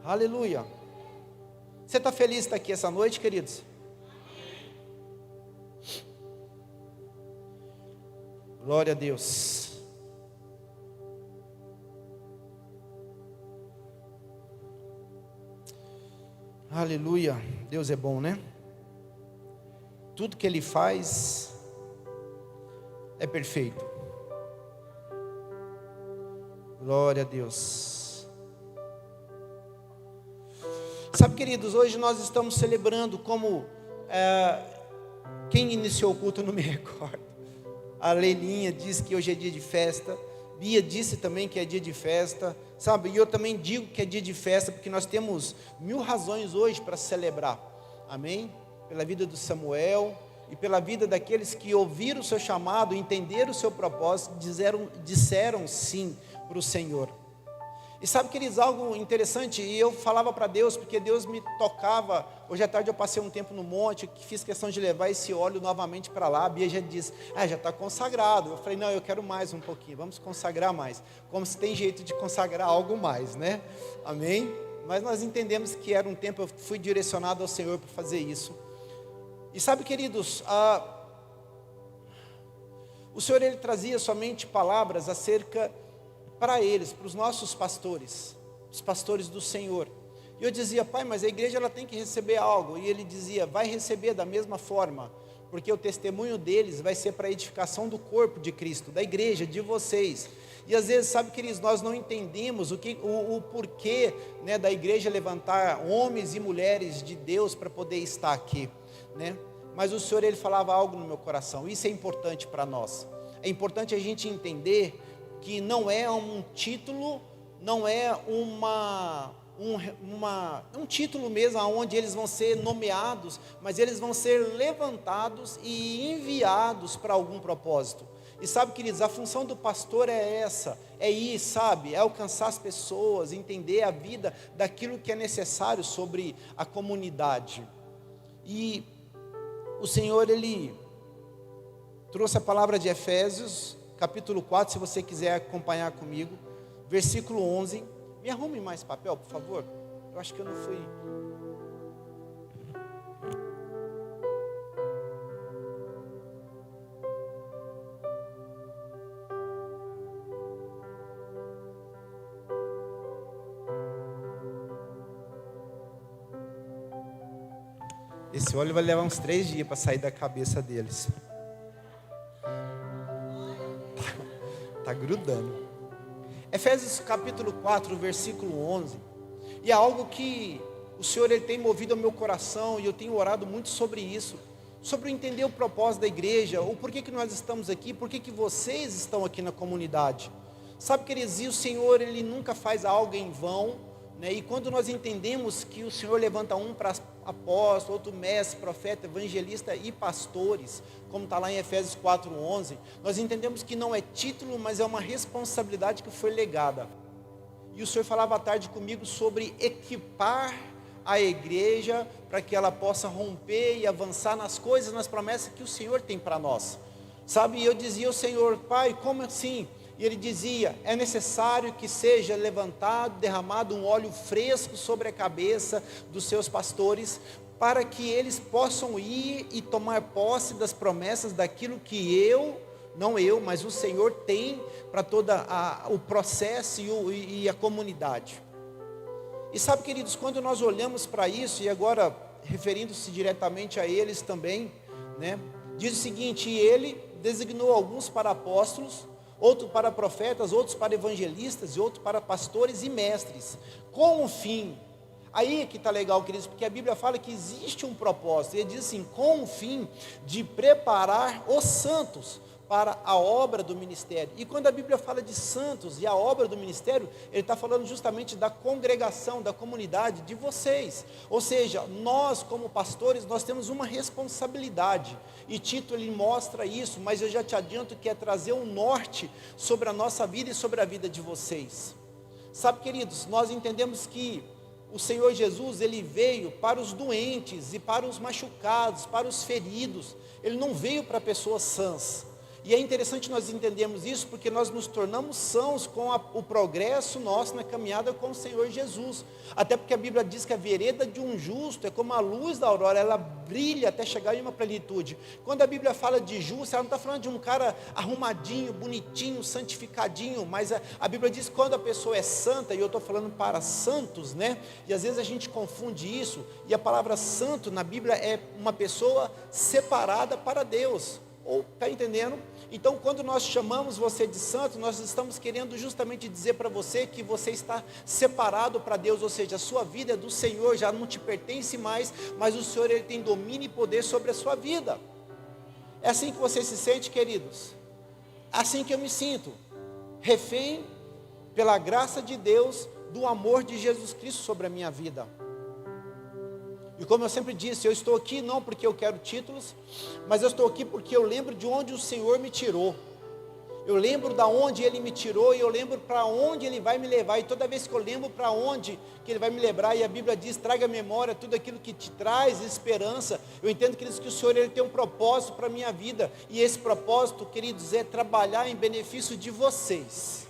Aleluia. Você está feliz de estar aqui essa noite, queridos? Glória a Deus. Aleluia. Deus é bom, né? Tudo que Ele faz é perfeito. Glória a Deus. Sabe, queridos, hoje nós estamos celebrando como... quem iniciou o culto, eu não me recordo. A Leilinha disse que hoje é dia de festa. Bia disse também que é dia de festa. Sabe, e eu também digo que é dia de festa, porque nós temos 1000 razões hoje para celebrar. Amém? Pela vida do Samuel e pela vida daqueles que ouviram o seu chamado, entenderam o seu propósito, disseram sim para o Senhor. E sabe, queridos, algo interessante, e eu falava para Deus, porque Deus me tocava. Hoje à tarde eu passei um tempo no monte, que fiz questão de levar esse óleo novamente para lá. A Bia já disse, já está consagrado. Eu falei, não, eu quero mais um pouquinho, vamos consagrar mais. Como se tem jeito de consagrar algo mais, né? Amém? Mas nós entendemos que era um tempo, eu fui direcionado ao Senhor para fazer isso. E sabe, queridos, o Senhor, Ele trazia somente palavras acerca para eles, para os nossos pastores, os pastores do Senhor. E eu dizia, Pai, mas a igreja ela tem que receber algo. E Ele dizia, vai receber da mesma forma, porque o testemunho deles vai ser para a edificação do corpo de Cristo, da igreja, de vocês. E às vezes, sabe, queridos, nós não entendemos o porquê, né, da igreja levantar homens e mulheres de Deus para poder estar aqui, né? Mas o Senhor, Ele falava algo no meu coração. Isso é importante para nós. É importante a gente entender que não é um título, não é um título mesmo, onde eles vão ser nomeados, mas eles vão ser levantados e enviados para algum propósito. E sabe, queridos, a função do pastor é essa, é ir, sabe, é alcançar as pessoas, entender a vida daquilo que é necessário sobre a comunidade. E o Senhor, Ele trouxe a palavra de Efésios, capítulo 4, se você quiser acompanhar comigo, versículo 11, me arrume mais papel, por favor, eu acho que eu não fui... Esse óleo vai levar uns 3 dias para sair da cabeça deles. Está grudando. Efésios capítulo 4, versículo 11. E é algo que o Senhor, Ele tem movido ao meu coração, e eu tenho orado muito sobre isso, sobre entender o propósito da igreja, o porquê que nós estamos aqui, porquê que vocês estão aqui na comunidade. Sabe, queridos, e o Senhor, Ele nunca faz algo em vão, né? E quando nós entendemos que o Senhor levanta um para apóstolo, outro mestre, profeta, evangelista e pastores, como está lá em Efésios 4:11, nós entendemos que não é título, mas é uma responsabilidade que foi legada. E o Senhor falava à tarde comigo sobre equipar a igreja para que ela possa romper e avançar nas coisas, nas promessas que o Senhor tem para nós. Sabe, e eu dizia ao Senhor, Pai, como assim? E Ele dizia, é necessário que seja levantado, derramado um óleo fresco sobre a cabeça dos seus pastores, para que eles possam ir e tomar posse das promessas daquilo que não eu, mas o Senhor tem para todo o processo e a comunidade. E sabe, queridos, quando nós olhamos para isso, e agora referindo-se diretamente a eles também, né, diz o seguinte, e Ele designou alguns para apóstolos, outros para profetas, outros para evangelistas e outros para pastores e mestres, com o fim, aí é que está legal, queridos, porque a Bíblia fala que existe um propósito, e ele diz assim, com o fim de preparar os santos para a obra do ministério. E quando a Bíblia fala de santos e a obra do ministério, ele está falando justamente da congregação, da comunidade, de vocês. Ou seja, nós como pastores, nós temos uma responsabilidade. E Tito, ele mostra isso, mas eu já te adianto que é trazer um norte sobre a nossa vida e sobre a vida de vocês. Sabe, queridos, nós entendemos que o Senhor Jesus, Ele veio para os doentes e para os machucados, para os feridos. Ele não veio para pessoas sãs. E é interessante nós entendermos isso, porque nós nos tornamos sãos com o progresso nosso na caminhada com o Senhor Jesus. Até porque a Bíblia diz que a vereda de um justo é como a luz da aurora, ela brilha até chegar em uma plenitude. Quando a Bíblia fala de justo, ela não está falando de um cara arrumadinho, bonitinho, santificadinho, mas a Bíblia diz que quando a pessoa é santa, e eu estou falando para santos, né? E às vezes a gente confunde isso, e a palavra santo na Bíblia é uma pessoa separada para Deus. Está entendendo? Então, quando nós chamamos você de santo, nós estamos querendo justamente dizer para você que você está separado para Deus, ou seja, a sua vida é do Senhor, já não te pertence mais, mas o Senhor, Ele tem domínio e poder sobre a sua vida. É assim que você se sente, queridos? É assim que eu me sinto, refém, pela graça de Deus, do amor de Jesus Cristo sobre a minha vida. E como eu sempre disse, eu estou aqui não porque eu quero títulos, mas eu estou aqui porque eu lembro de onde o Senhor me tirou. Eu lembro de onde Ele me tirou e eu lembro para onde Ele vai me levar. E toda vez que eu lembro para onde que Ele vai me levar, e a Bíblia diz, traga à memória tudo aquilo que te traz esperança. Eu entendo, queridos, que o Senhor, Ele tem um propósito para a minha vida. E esse propósito, queridos, é trabalhar em benefício de vocês.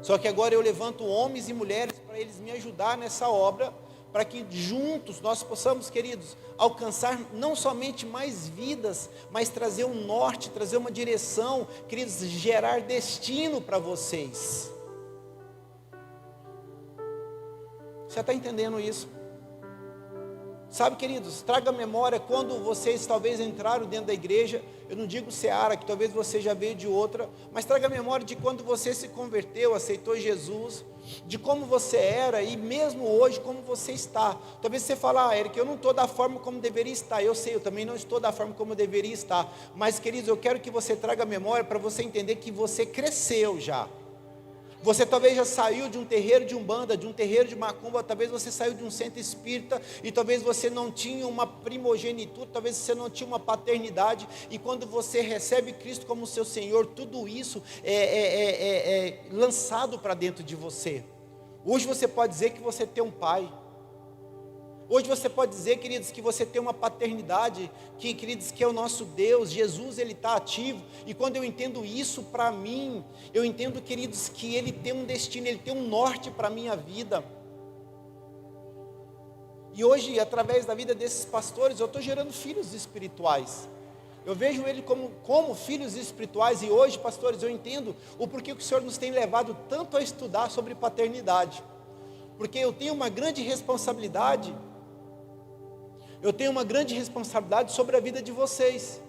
Só que agora eu levanto homens e mulheres para eles me ajudar nessa obra, para que juntos nós possamos, queridos, alcançar não somente mais vidas, mas trazer um norte, trazer uma direção, queridos, gerar destino para vocês. Você está entendendo isso? Sabe, queridos, traga a memória quando vocês talvez entraram dentro da igreja, eu não digo Seara, que talvez você já veio de outra, mas traga a memória de quando você se converteu, aceitou Jesus, de como você era e mesmo hoje como você está. Talvez você fale, Eric, eu não estou da forma como deveria estar. Eu sei, eu também não estou da forma como eu deveria estar, mas, queridos, eu quero que você traga a memória para você entender que você cresceu já. Você talvez já saiu de um terreiro de umbanda, de um terreiro de macumba, talvez você saiu de um centro espírita, e talvez você não tinha uma primogenitura, talvez você não tinha uma paternidade, e quando você recebe Cristo como seu Senhor, tudo isso é lançado para dentro de você. Hoje você pode dizer que você tem um pai. Hoje você pode dizer, queridos, que você tem uma paternidade, que, queridos, que é o nosso Deus, Jesus, Ele está ativo, e quando eu entendo isso para mim, eu entendo, queridos, que Ele tem um destino, Ele tem um norte para a minha vida. E hoje, através da vida desses pastores, eu estou gerando filhos espirituais. Eu vejo ele como filhos espirituais, e hoje, pastores, eu entendo o porquê que o Senhor nos tem levado tanto a estudar sobre paternidade, porque eu tenho uma grande responsabilidade. Eu tenho uma grande responsabilidade sobre a vida de vocês.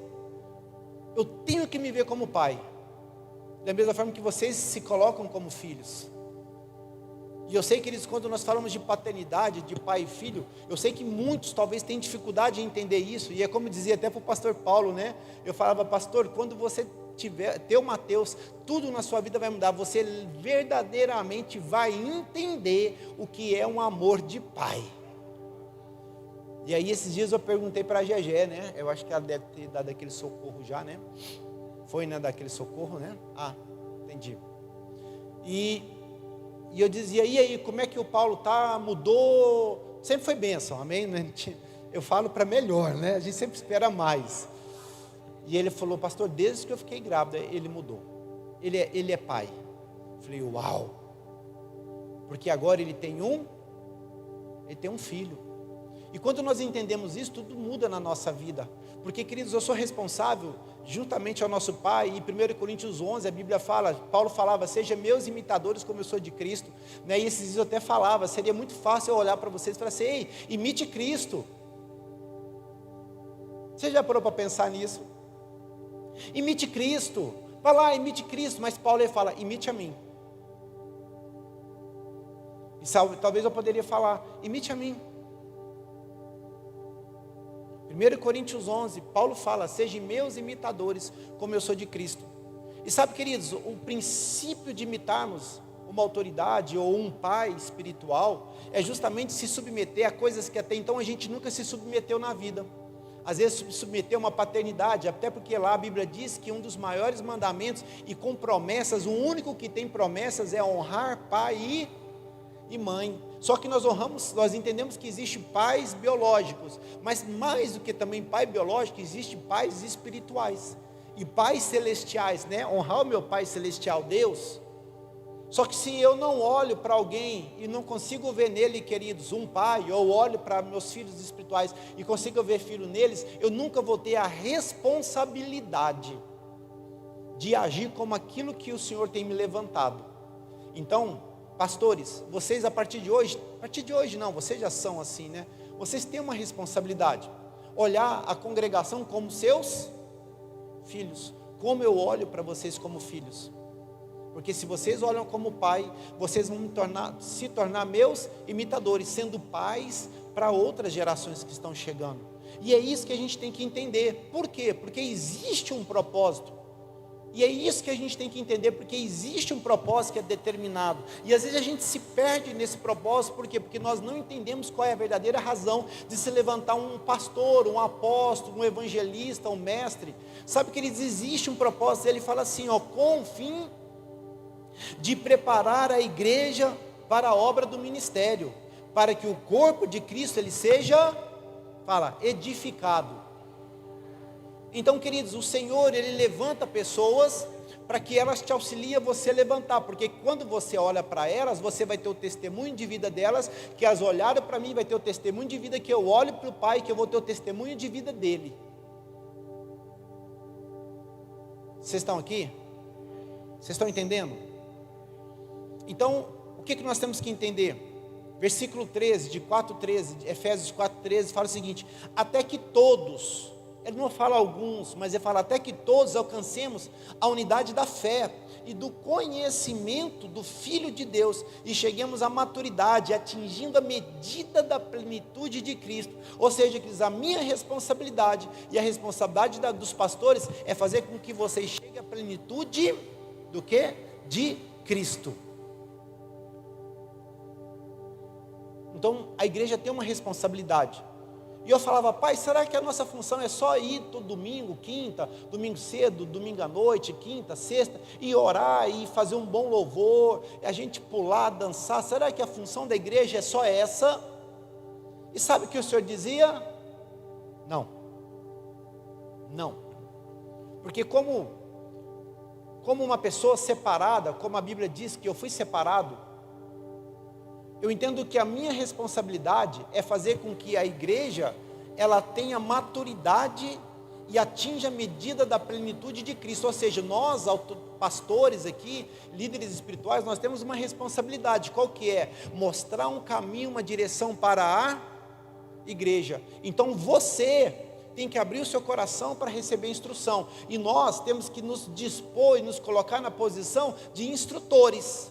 Eu tenho que me ver como pai, da mesma forma que vocês se colocam como filhos. E eu sei, queridos, quando nós falamos de paternidade, de pai e filho, eu sei que muitos talvez tenham dificuldade em entender isso. E é como dizia até para o pastor Paulo, né? Eu falava, pastor, quando você ter o Mateus, tudo na sua vida vai mudar. Você verdadeiramente vai entender o que é um amor de pai. E aí esses dias eu perguntei para a Gegé, né? Eu acho que ela deve ter dado aquele socorro já, né? Foi, né? Daquele socorro, né? Ah, entendi. E eu dizia, e aí, como é que o Paulo tá? Mudou? Sempre foi bênção, amém? Eu falo para melhor, né? A gente sempre espera mais. E ele falou, pastor, desde que eu fiquei grávida, ele mudou. Ele é pai. Eu falei, uau! Porque agora ele tem um filho. E quando nós entendemos isso, tudo muda na nossa vida. Porque, queridos, eu sou responsável, juntamente ao nosso Pai, e 1 Coríntios 11, a Bíblia fala, Paulo falava, seja meus imitadores como eu sou de Cristo. Né? E esses dias eu até falava, seria muito fácil eu olhar para vocês e falar assim, ei, imite Cristo. Você já parou para pensar nisso? Imite Cristo. Vai lá, imite Cristo. Mas Paulo ele fala, imite a mim. E talvez eu poderia falar, imite a mim. 1 Coríntios 11, Paulo fala, sejam meus imitadores, como eu sou de Cristo. E sabe, queridos, o princípio de imitarmos uma autoridade ou um pai espiritual, é justamente se submeter a coisas que até então a gente nunca se submeteu na vida. Às vezes se submeter a uma paternidade, até porque lá a Bíblia diz que um dos maiores mandamentos, e com promessas, o único que tem promessas é honrar pai e mãe. Só que nós entendemos que existem pais biológicos, mas mais do que também pai biológico, existem pais espirituais. e pais celestiais, né? Honrar o meu Pai celestial, Deus. Só que se eu não olho para alguém e não consigo ver nele, queridos, um pai, ou olho para meus filhos espirituais e consigo ver filho neles, eu nunca vou ter a responsabilidade de agir como aquilo que o Senhor tem me levantado. Então, pastores, vocês a partir de hoje não, vocês já são assim, né? Vocês têm uma responsabilidade, olhar a congregação como seus filhos, como eu olho para vocês como filhos. Porque se vocês olham como pai, vocês vão se tornar meus imitadores, sendo pais para outras gerações que estão chegando. E é isso que a gente tem que entender. Por quê? Porque existe um propósito. E é isso que a gente tem que entender, porque existe um propósito que é determinado. E às vezes a gente se perde nesse propósito, por quê? Porque nós não entendemos qual é a verdadeira razão de se levantar um pastor, um apóstolo, um evangelista, um mestre. Sabe que existe um propósito, ele fala assim, ó, com o fim de preparar a igreja para a obra do ministério, para que o corpo de Cristo ele seja, edificado. Então, queridos, o Senhor ele levanta pessoas para que elas te auxiliem a você levantar, porque quando você olha para elas, você vai ter o testemunho de vida delas, que elas olharam para mim, vai ter o testemunho de vida que eu olho para o Pai, que eu vou ter o testemunho de vida dele. Vocês estão aqui? Vocês estão entendendo? Então, o que nós temos que entender? Versículo 13, de 4:13, Efésios 4:13, fala o seguinte: até que todos, ele não fala alguns, mas ele fala até que todos alcancemos a unidade da fé e do conhecimento do Filho de Deus e cheguemos à maturidade, atingindo a medida da plenitude de Cristo. Ou seja, que a minha responsabilidade e a responsabilidade dos pastores é fazer com que vocês cheguem à plenitude do quê? De Cristo. Então, a igreja tem uma responsabilidade. E eu falava, pai, será que a nossa função é só ir todo domingo, quinta, domingo cedo, domingo à noite, quinta, sexta, e orar, e fazer um bom louvor, a gente pular, dançar? Será que a função da igreja é só essa? E sabe o que o Senhor dizia? Não. Não. Porque como uma pessoa separada, como a Bíblia diz que eu fui separado, eu entendo que a minha responsabilidade é fazer com que a igreja, ela tenha maturidade e atinja a medida da plenitude de Cristo. Ou seja, nós, pastores aqui, líderes espirituais, nós temos uma responsabilidade. Qual que é? Mostrar um caminho, uma direção para a igreja. Então você tem que abrir o seu coração para receber instrução. E nós temos que nos dispor e nos colocar na posição de instrutores.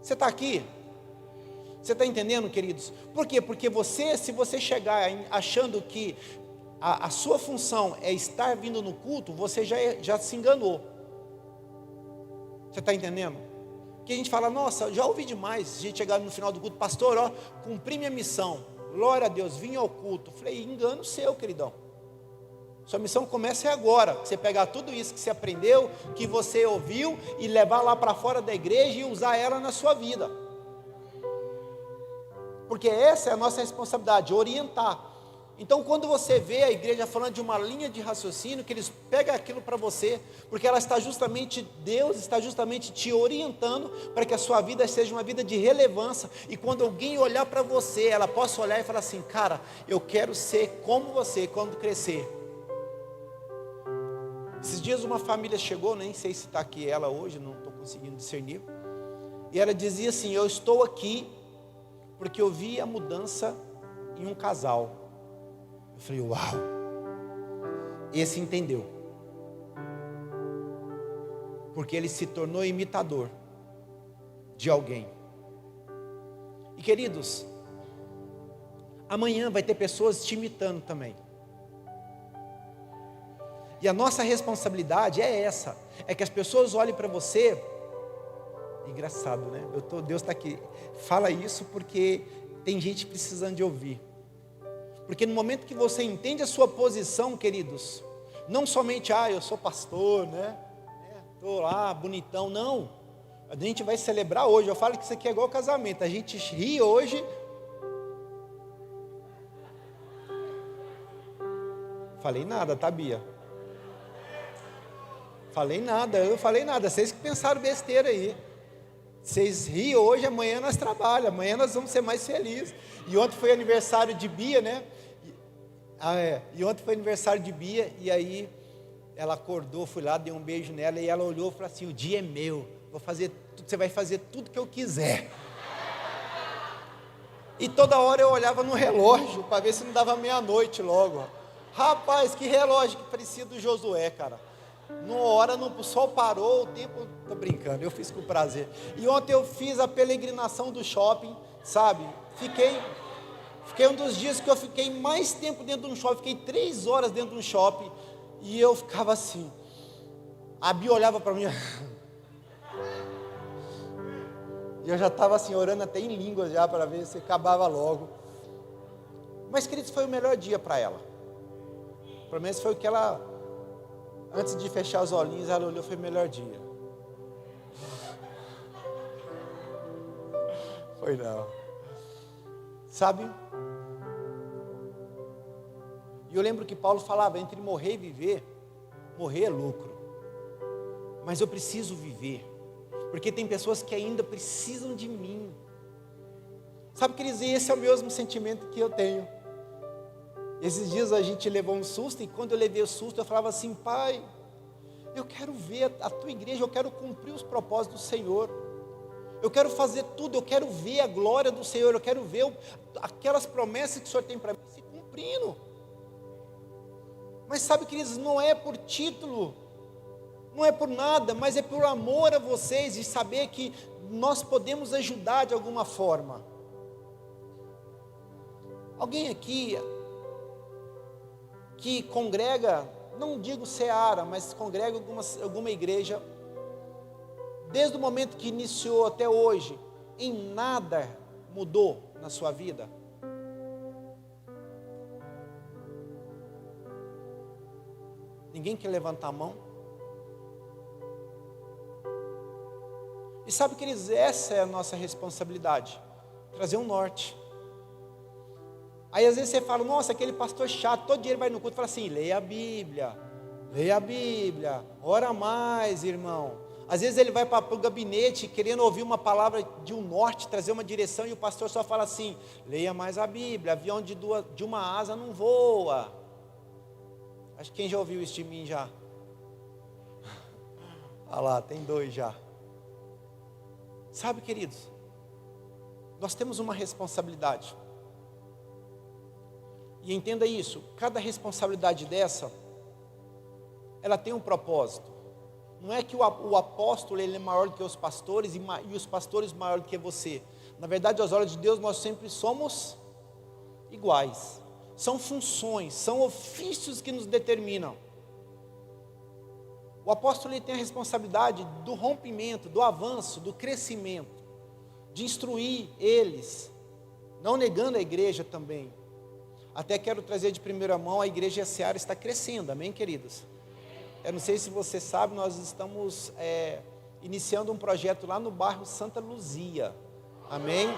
Você está aqui? Você está entendendo, queridos? Por quê? Porque se você chegar achando que a sua função é estar vindo no culto, você já se enganou. Você está entendendo? Que a gente fala, nossa, já ouvi demais, a gente chegar no final do culto, pastor, ó, cumpri minha missão, glória a Deus, vim ao culto. Falei, engano seu, queridão. Sua missão começa agora, você pegar tudo isso que você aprendeu, que você ouviu, e levar lá para fora da igreja e usar ela na sua vida. Porque essa é a nossa responsabilidade, orientar. Então, quando você vê a igreja falando de uma linha de raciocínio, que eles pegam aquilo para você, porque ela está justamente, Deus está justamente te orientando para que a sua vida seja uma vida de relevância, e quando alguém olhar para você, ela possa olhar e falar assim, cara, eu quero ser como você quando crescer. Esses dias uma família chegou, nem sei se está aqui ela hoje, não estou conseguindo discernir, e ela dizia assim, eu estou aqui, porque eu vi a mudança em um casal. Eu falei, uau, esse entendeu. Porque ele se tornou imitador de alguém. E queridos, amanhã vai ter pessoas te imitando também. E a nossa responsabilidade é essa, é que as pessoas olhem para você. Engraçado, né? Deus está aqui. Fala isso porque tem gente precisando de ouvir. Porque no momento que você entende a sua posição, queridos, não somente, eu sou pastor, né? Estou lá, bonitão, não. A gente vai celebrar hoje. Eu falo que isso aqui é igual casamento. A gente ri hoje. Falei nada, tá, Bia? Falei nada, eu falei nada. Vocês que pensaram besteira aí. Vocês riem hoje, amanhã nós trabalhamos, amanhã nós vamos ser mais felizes. E ontem foi aniversário de Bia, né? E ontem foi aniversário de Bia, e aí ela acordou, fui lá, dei um beijo nela, e ela olhou e falou assim: o dia é meu, você vai fazer tudo que eu quiser. E toda hora eu olhava no relógio, para ver se não dava meia-noite logo. Rapaz, que relógio que parecia do Josué, cara. Numa hora o sol parou, o tempo, tô brincando, eu fiz com prazer. E ontem eu fiz a peregrinação do shopping, sabe? Fiquei um dos dias que eu fiquei mais tempo dentro de um shopping, fiquei 3 horas dentro de um shopping, e eu ficava assim. A Bia olhava para mim, e eu já estava assim, orando até em línguas já, para ver se acabava logo. Mas, queridos, foi o melhor dia para ela. Pelo menos foi o que ela, antes de fechar os olhinhos, ela olhou, foi o melhor dia. Foi não. Sabe? E eu lembro que Paulo falava, entre morrer e viver, morrer é lucro. Mas eu preciso viver, porque tem pessoas que ainda precisam de mim. Sabe, queridos, esse é o mesmo sentimento que eu tenho. Esses dias a gente levou um susto, e quando eu levei o susto, eu falava assim: Pai, eu quero ver a tua igreja, eu quero cumprir os propósitos do Senhor. Eu quero fazer tudo, eu quero ver a glória do Senhor, eu quero ver aquelas promessas que o Senhor tem para mim se cumprindo. Mas sabe, queridos, não é por título, não é por nada, mas é por amor a vocês, e saber que nós podemos ajudar de alguma forma. Alguém aqui que congrega, não digo Seara, mas congrega alguma igreja, desde o momento que iniciou até hoje, em nada mudou na sua vida? Ninguém quer levantar a mão? E sabe, queridos, essa é a nossa responsabilidade, trazer um norte. Aí às vezes você fala: nossa, aquele pastor chato, todo dia ele vai no culto e fala assim: leia a Bíblia, ora mais, irmão. Às vezes ele vai para o gabinete querendo ouvir uma palavra de um norte, trazer uma direção, e o pastor só fala assim: leia mais a Bíblia, avião de uma asa não voa. Acho que quem já ouviu isso de mim já? Ah lá, tem 2 já. Sabe, queridos, nós temos uma responsabilidade. E entenda isso, cada responsabilidade dessa, ela tem um propósito. Não é que o apóstolo ele é maior do que os pastores, e os pastores maior do que você. Na verdade, aos olhos de Deus, nós sempre somos iguais. São funções, são ofícios que nos determinam. O apóstolo ele tem a responsabilidade do rompimento, do avanço, do crescimento, de instruir eles, não negando a igreja também. Até quero trazer de primeira mão, a igreja Seara está crescendo, amém, queridos? Eu não sei se você sabe, nós estamos iniciando um projeto lá no bairro Santa Luzia, amém?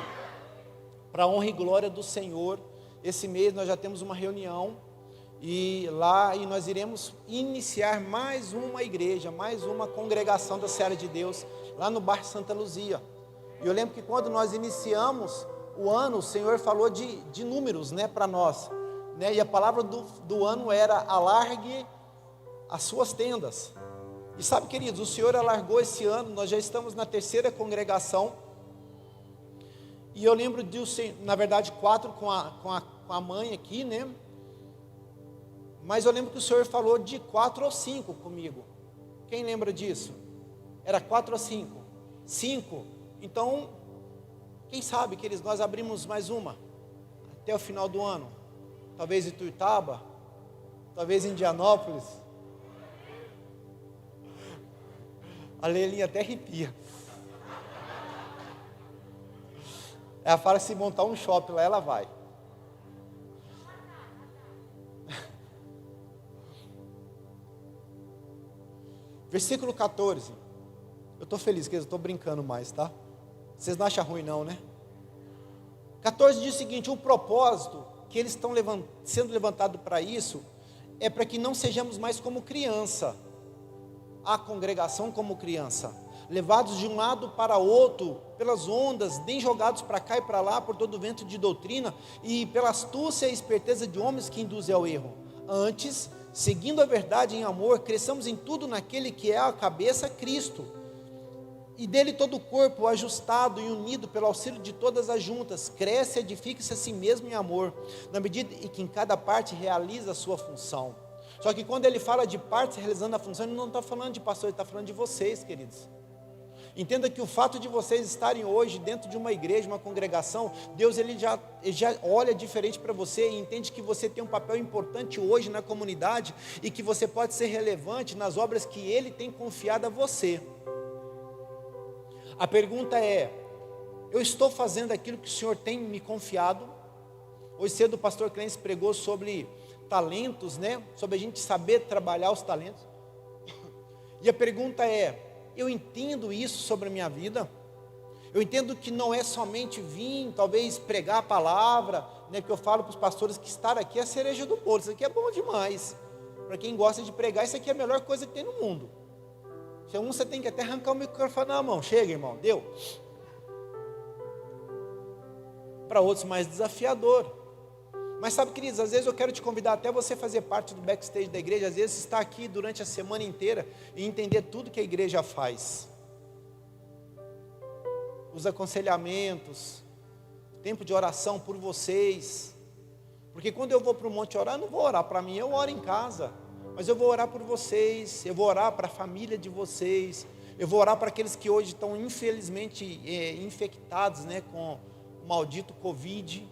Para a honra e glória do Senhor. Esse mês nós já temos uma reunião, e nós iremos iniciar mais uma igreja, mais uma congregação da Seara de Deus, lá no bairro Santa Luzia. E eu lembro que quando nós iniciamos o ano, o Senhor falou de números, né, para nós, né? E a palavra do ano era: alargue as suas tendas. E sabe, queridos, o Senhor alargou esse ano, nós já estamos na 3ª congregação, e eu lembro na verdade 4 com a mãe aqui, né? Mas eu lembro que o Senhor falou de 4 ou 5 comigo. Quem lembra disso? Era 4 ou 5? 5. Então, quem sabe que nós abrimos mais uma até o final do ano. Talvez em Tuiutaba, talvez em Indianópolis. A Leilinha até arrepia. Ela fala que se montar um shopping lá, ela vai. Versículo 14. Eu estou feliz, que eu estou brincando mais, tá? Vocês não acham ruim não, né? 14 diz o seguinte: o propósito que eles estão sendo levantados para isso, é para que não sejamos mais como criança. à congregação como criança, levados de um lado para outro, pelas ondas, nem jogados para cá e para lá, por todo o vento de doutrina, e pela astúcia e esperteza de homens que induzem ao erro. Antes, seguindo a verdade em amor, cresçamos em tudo naquele que é a cabeça, Cristo, e dele todo o corpo, ajustado e unido pelo auxílio de todas as juntas, cresce e edifica-se a si mesmo em amor, na medida em que em cada parte realiza a sua função. Só que quando ele fala de partes realizando a função, ele não está falando de pastor, ele está falando de vocês, queridos. Entenda que o fato de vocês estarem hoje dentro de uma igreja, uma congregação, Deus ele já olha diferente para você e entende que você tem um papel importante hoje na comunidade e que você pode ser relevante nas obras que Ele tem confiado a você. A pergunta é: eu estou fazendo aquilo que o Senhor tem me confiado? Hoje cedo o pastor Clêncio pregou sobre talentos, né? Sobre a gente saber trabalhar os talentos. E a pergunta é: eu entendo isso sobre a minha vida? Eu entendo que não é somente vir, talvez pregar a palavra, né? Porque eu falo para os pastores que estar aqui é a cereja do bolo. Isso aqui é bom demais. Para quem gosta de pregar, isso aqui é a melhor coisa que tem no mundo. Se você tem que até arrancar o microfone na mão. Chega, irmão, deu. Para outros mais desafiador. Mas sabe, queridos, às vezes eu quero te convidar até você fazer parte do backstage da igreja. Às vezes estar aqui durante a semana inteira e entender tudo que a igreja faz. Os aconselhamentos, tempo de oração por vocês. Porque quando eu vou para o monte orar, eu não vou orar para mim, eu oro em casa. Mas eu vou orar por vocês, eu vou orar para a família de vocês. Eu vou orar para aqueles que hoje estão infelizmente infectados, né, com o maldito Covid.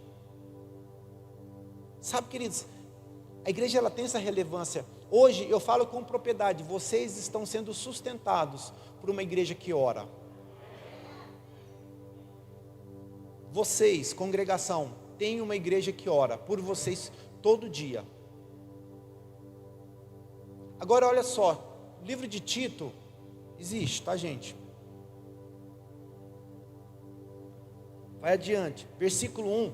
Sabe, queridos, a igreja ela tem essa relevância. Hoje eu falo com propriedade, vocês estão sendo sustentados por uma igreja que ora. Vocês, congregação, têm uma igreja que ora por vocês todo dia. Agora olha só, o livro de Tito existe, tá, gente? Vai adiante, versículo 1.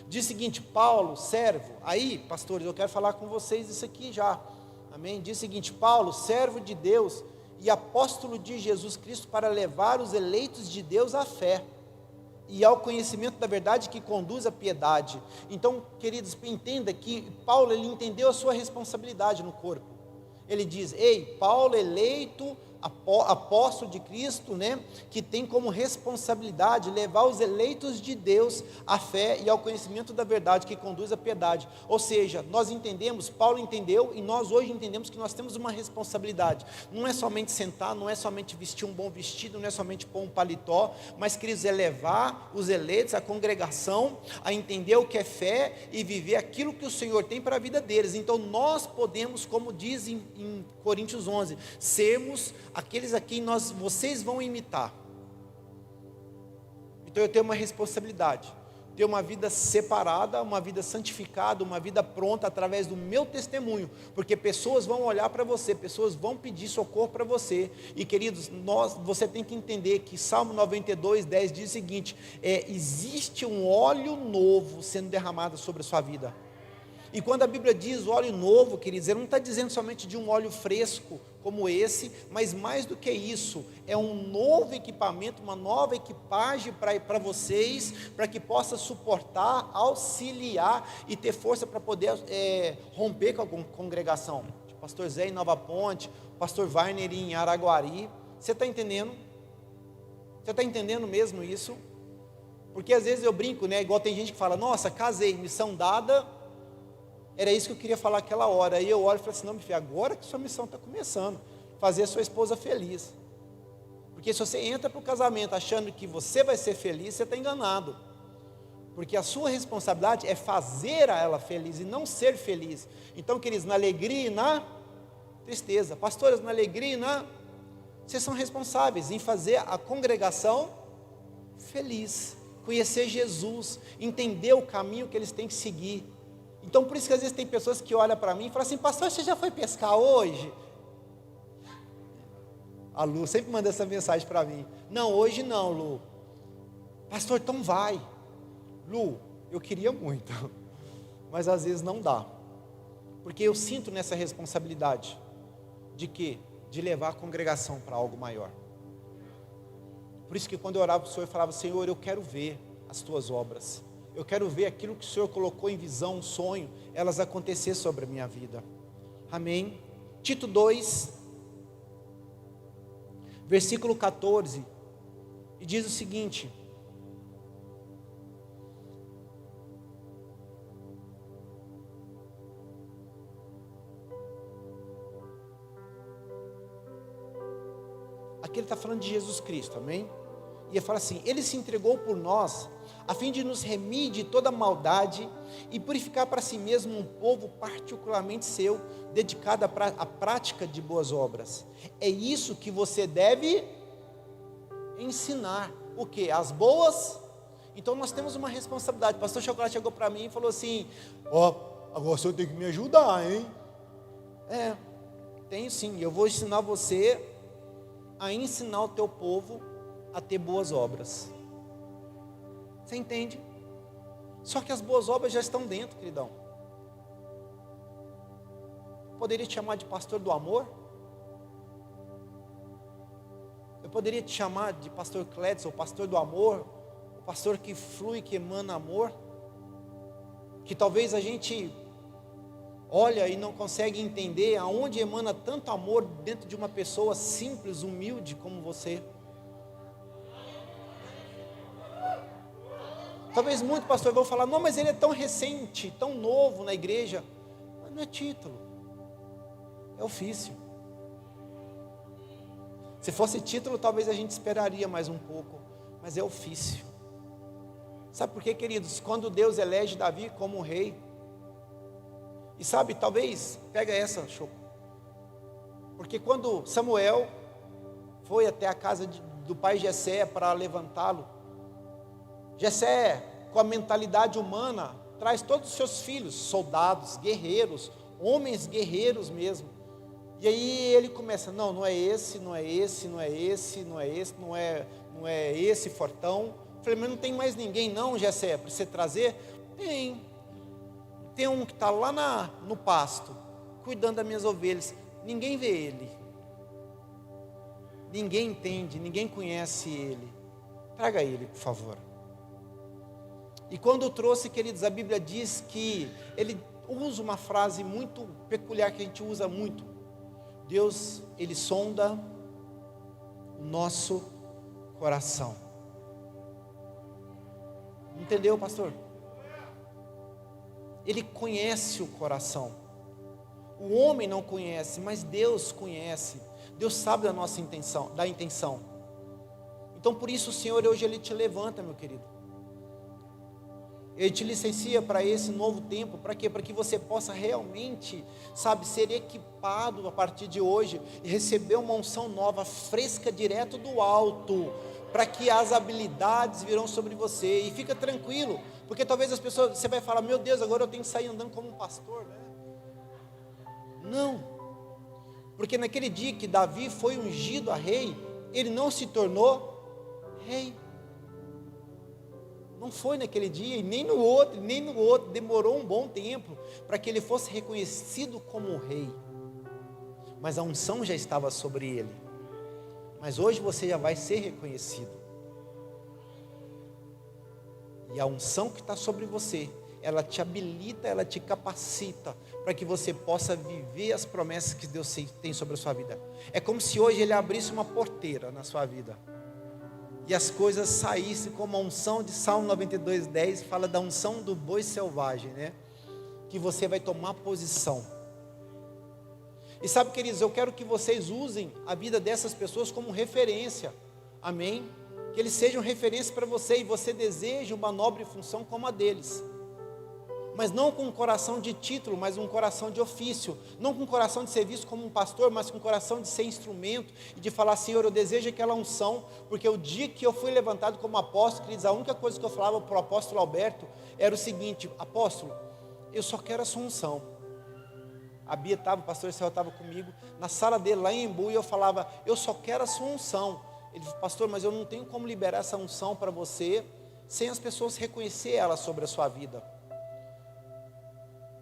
Diz o seguinte: Paulo, servo, aí, pastores, eu quero falar com vocês isso aqui já, amém? Diz o seguinte: Paulo, servo de Deus e apóstolo de Jesus Cristo, para levar os eleitos de Deus à fé e ao conhecimento da verdade que conduz à piedade. Então, queridos, entenda que Paulo, ele entendeu a sua responsabilidade no corpo. Ele diz: ei, Paulo eleito, apóstolo de Cristo, né, que tem como responsabilidade levar os eleitos de Deus à fé e ao conhecimento da verdade que conduz à piedade. Ou seja, nós entendemos, Paulo entendeu e nós hoje entendemos que nós temos uma responsabilidade. Não é somente sentar, não é somente vestir um bom vestido, não é somente pôr um paletó, mas, queridos, é levar os eleitos, a congregação, a entender o que é fé e viver aquilo que o Senhor tem para a vida deles. Então nós podemos, como diz em Coríntios 11, sermos aqueles a quem vocês vão imitar. Então eu tenho uma responsabilidade, ter uma vida separada, uma vida santificada, uma vida pronta através do meu testemunho, porque pessoas vão olhar para você, pessoas vão pedir socorro para você. E, queridos, você tem que entender que Salmo 92:10 diz o seguinte: existe um óleo novo sendo derramado sobre a sua vida. E quando a Bíblia diz óleo novo, queridos, ele não está dizendo somente de um óleo fresco como esse, mas mais do que isso, é um novo equipamento, uma nova equipagem para vocês, para que possa suportar, auxiliar e ter força para poder romper com a congregação. O pastor Zé em Nova Ponte, o pastor Wagner em Araguari. Você está entendendo? Você está entendendo mesmo isso? Porque às vezes eu brinco, né? Igual tem gente que fala: nossa, casei, missão dada. Era isso que eu queria falar aquela hora. Aí eu olho e falo assim: não, meu filho, agora que sua missão está começando, fazer a sua esposa feliz. Porque se você entra para o casamento achando que você vai ser feliz, você está enganado. Porque a sua responsabilidade é fazer a ela feliz e não ser feliz. Então, queridos, na alegria e na tristeza, pastores, na alegria e na... vocês são responsáveis em fazer a congregação feliz, conhecer Jesus, entender o caminho que eles têm que seguir. Então, por isso que às vezes tem pessoas que olham para mim e falam assim: pastor, você já foi pescar hoje? A Lu sempre manda essa mensagem para mim: não, hoje não, Lu. Pastor, então vai. Lu, eu queria muito, mas às vezes não dá, porque eu sinto nessa responsabilidade de quê? de levar a congregação para algo maior. Por isso que quando eu orava para o Senhor, eu falava: Senhor, eu quero ver as tuas obras. Eu quero ver aquilo que o Senhor colocou em visão, um sonho, elas acontecer sobre a minha vida. Amém? Tito 2, versículo 14, e diz o seguinte: aqui ele está falando de Jesus Cristo, amém? E ele fala assim: ele se entregou por nós, a fim de nos remir de toda maldade e purificar para si mesmo um povo particularmente seu, dedicado à prática de boas obras. É isso que você deve ensinar. O quê? As boas. Então nós temos uma responsabilidade. O pastor Chocolate chegou para mim e falou assim: agora o senhor tem que me ajudar, hein? Tenho sim. Eu vou ensinar você a ensinar o teu povo a ter boas obras. Você entende? Só que as boas obras já estão dentro, queridão. Poderia te chamar de pastor do amor? Eu poderia te chamar de pastor Clédson, o pastor do amor, o pastor que flui, que emana amor? Que talvez a gente olha e não consegue entender aonde emana tanto amor dentro de uma pessoa simples, humilde como você. Talvez muitos pastores vão falar: não, mas ele é tão recente, tão novo na igreja. Mas não é título, é ofício. Se fosse título, talvez a gente esperaria mais um pouco, mas é ofício. Sabe por quê, queridos? Quando Deus elege Davi como rei, e sabe, talvez, pega essa, Choco, porque quando Samuel foi até a casa do pai Jessé para levantá-lo, Jessé, com a mentalidade humana, traz todos os seus filhos, soldados, guerreiros, homens guerreiros mesmo. E aí ele começa: não é esse, não é esse, não é esse, não é esse, não é esse fortão. Eu falei: mas não tem mais ninguém não, Jessé, para você trazer? Tem um que está lá no pasto, cuidando das minhas ovelhas. Ninguém vê ele, ninguém entende, ninguém conhece ele. Traga ele, por favor. E quando trouxe, queridos, a Bíblia diz que ele usa uma frase muito peculiar que a gente usa muito: Deus, ele sonda o nosso coração. Entendeu, pastor? Ele conhece o coração. O homem não conhece, mas Deus conhece. Deus sabe da nossa intenção, da intenção. Então por isso o Senhor hoje ele te levanta, meu querido. Ele te licencia para esse novo tempo. Para quê? Para que você possa realmente, ser equipado a partir de hoje e receber uma unção nova, fresca, direto do alto, para que as habilidades virão sobre você. E fica tranquilo, porque talvez as pessoas, você vai falar: meu Deus, agora eu tenho que sair andando como um pastor, né? Não, porque naquele dia que Davi foi ungido a rei, ele não se tornou rei. Não foi naquele dia, e nem no outro, demorou um bom tempo para que ele fosse reconhecido como rei. Mas a unção já estava sobre ele. Mas hoje você já vai ser reconhecido. E a unção que está sobre você, ela te habilita, ela te capacita para que você possa viver as promessas que Deus tem sobre a sua vida. É como se hoje ele abrisse uma porteira na sua vida e as coisas saíssem como a unção de Salmo 92:10, fala da unção do boi selvagem, né? Que você vai tomar posição. E sabe, queridos, eu quero que vocês usem a vida dessas pessoas como referência, amém? Que eles sejam referência para você, e você deseja uma nobre função como a deles. Mas não com um coração de título, mas um coração de ofício. Não com um coração de ser visto como um pastor, mas com um coração de ser instrumento e de falar: Senhor, eu desejo aquela unção, porque o dia que eu fui levantado como apóstolo, queridos, a única coisa que eu falava para o apóstolo Alberto era o seguinte: apóstolo, eu só quero a sua unção. A Bia estava, o pastor Israel estava comigo, na sala dele lá em Embu, e eu falava: eu só quero a sua unção. Ele falou: pastor, mas eu não tenho como liberar essa unção para você, sem as pessoas reconhecer ela sobre a sua vida.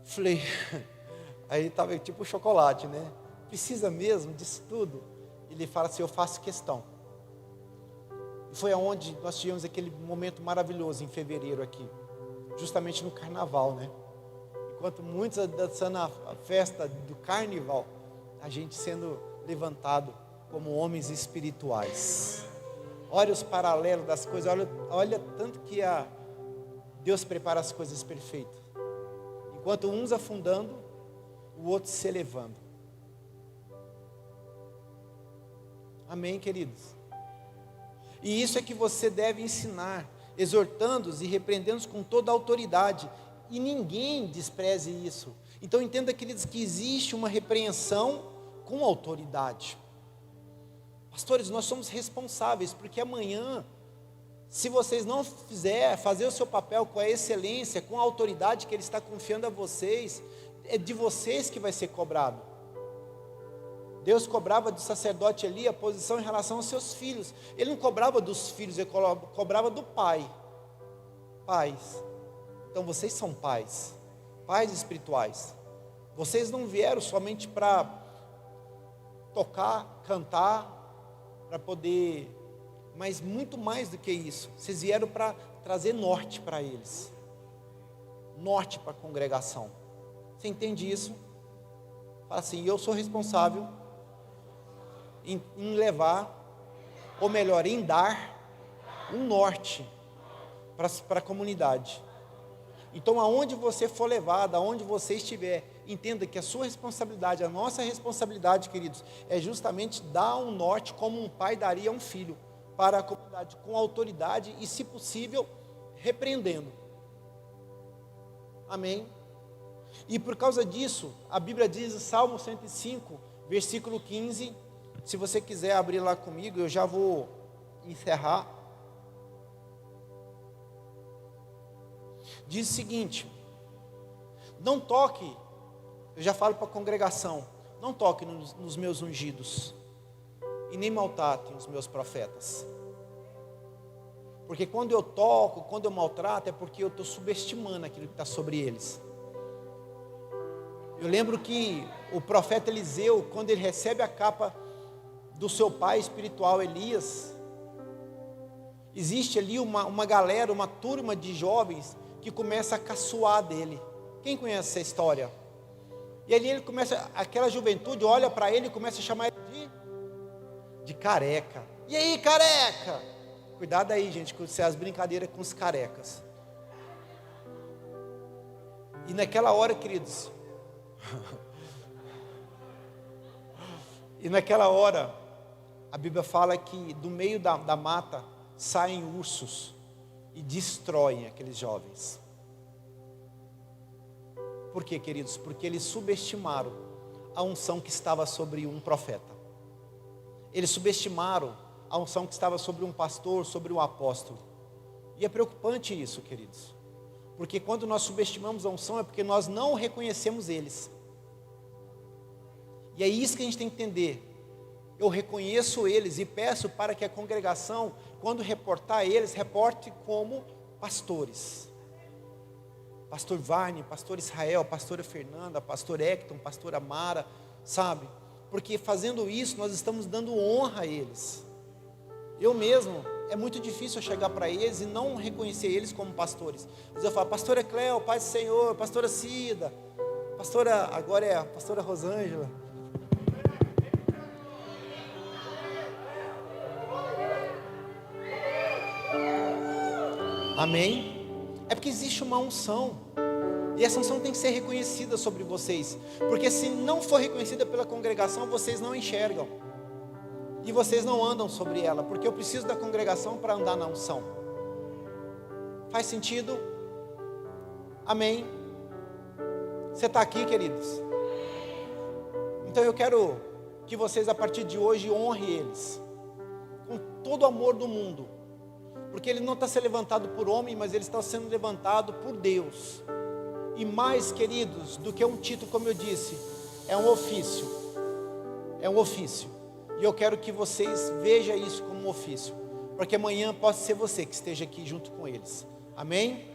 Falei, aí estava tipo chocolate, né? precisa mesmo disso tudo? Ele fala assim, eu faço questão. E foi aonde nós tivemos aquele momento maravilhoso em fevereiro aqui, justamente no carnaval, né? Enquanto muitos dançando a festa do carnaval, a gente sendo levantado como homens espirituais. Olha os paralelos das coisas, olha tanto que Deus prepara as coisas perfeitas. Enquanto uns afundando, o outro se elevando. Amém, queridos? E isso é que você deve ensinar, exortando-os e repreendendo-os com toda a autoridade. E ninguém despreze isso. Então entenda, queridos, que existe uma repreensão com autoridade. Pastores, nós somos responsáveis, porque amanhã, se vocês não fazer o seu papel com a excelência, com a autoridade que Ele está confiando a vocês, é de vocês que vai ser cobrado. Deus cobrava do sacerdote Eli a posição em relação aos seus filhos. Ele não cobrava dos filhos, ele cobrava do pai. Pais. Então vocês são pais espirituais. Vocês não vieram somente para tocar, cantar, para poder, mas muito mais do que isso. Vocês vieram para trazer norte para eles, norte para a congregação. Você entende isso? Fala assim, eu sou responsável em levar, ou melhor, em dar um norte para a comunidade. Então, aonde você for levado, aonde você estiver, entenda que a sua responsabilidade, a nossa responsabilidade, queridos, é justamente dar um norte como um pai daria a um filho, para a comunidade, com autoridade e, se possível, repreendendo. Amém? E por causa disso, a Bíblia diz, Salmo 105, versículo 15, se você quiser abrir lá comigo, eu já vou encerrar. Diz o seguinte, não toque, eu já falo para a congregação, não toque nos meus ungidos, e nem maltratem os meus profetas. Porque quando eu toco, quando eu maltrato, é porque eu estou subestimando aquilo que está sobre eles. Eu lembro que o profeta Eliseu, quando ele recebe a capa do seu pai espiritual Elias, existe ali uma galera, uma turma de jovens que começa a caçoar dele. Quem conhece essa história? E ali ele começa, aquela juventude olha para ele e começa a chamar ele de careca. E aí, careca? Cuidado aí, gente, com as brincadeiras com os carecas. E naquela hora, queridos, e naquela hora, a Bíblia fala que do meio da mata saem ursos e destroem aqueles jovens. Por quê, queridos? Porque eles subestimaram a unção que estava sobre um profeta. Eles subestimaram a unção que estava sobre um pastor, sobre um apóstolo. E é preocupante isso, queridos. Porque quando nós subestimamos a unção é porque nós não reconhecemos eles. E é isso que a gente tem que entender. Eu reconheço eles e peço para que a congregação, quando reportar eles, reporte como pastores. Pastor Varney, pastor Israel, pastora Fernanda, pastor Hecton, pastora Mara, sabe? Porque fazendo isso, nós estamos dando honra a eles. Eu mesmo, é muito difícil eu chegar para eles e não reconhecer eles como pastores. Mas eu falo, pastora Cléo, paz do Senhor, pastora Cida, pastora, agora é a pastora Rosângela. Amém? É porque existe uma unção. E essa unção tem que ser reconhecida sobre vocês. Porque se não for reconhecida pela congregação, vocês não enxergam. E vocês não andam sobre ela. Porque eu preciso da congregação para andar na unção. Faz sentido? Amém? Você está aqui, queridos? Então eu quero que vocês a partir de hoje honrem eles. Com todo o amor do mundo. Porque ele não está sendo levantado por homem, mas ele está sendo levantado por Deus. E mais, queridos, do que um título, como eu disse, é um ofício. É um ofício. E eu quero que vocês vejam isso como um ofício. Para que amanhã possa ser você que esteja aqui junto com eles. Amém?